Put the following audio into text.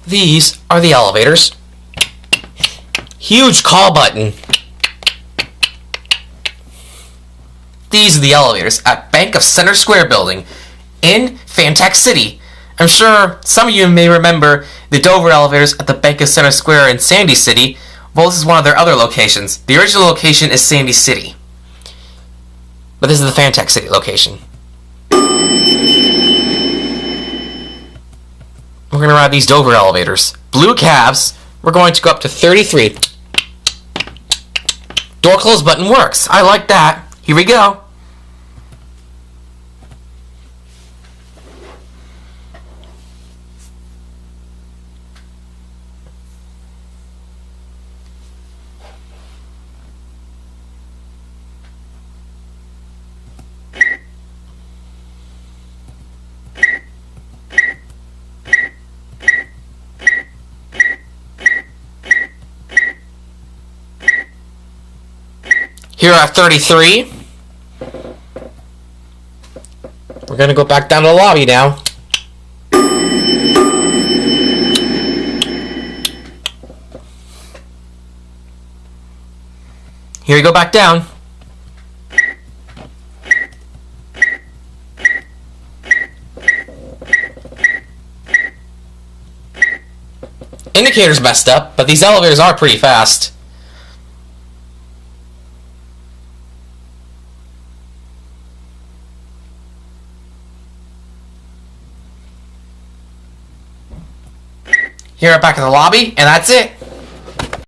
These are the elevators. Huge call button. These are the elevators at Bank of Center Square building in Fantech City. I'm sure some of you may remember the Dover elevators at the Bank of Center Square in Sandy City. Well, this is one of their other locations. The original location is Sandy City, but this is the Fantech City location. We're going to ride these Dover elevators. Blue cabs. We're going to go up to 33. Door close button works. I like that. Here we go. Here at 33. We're going to go back down to the lobby now. Here we go back down. Indicator's messed up, but these elevators are pretty fast. Here, back in the lobby, and that's it.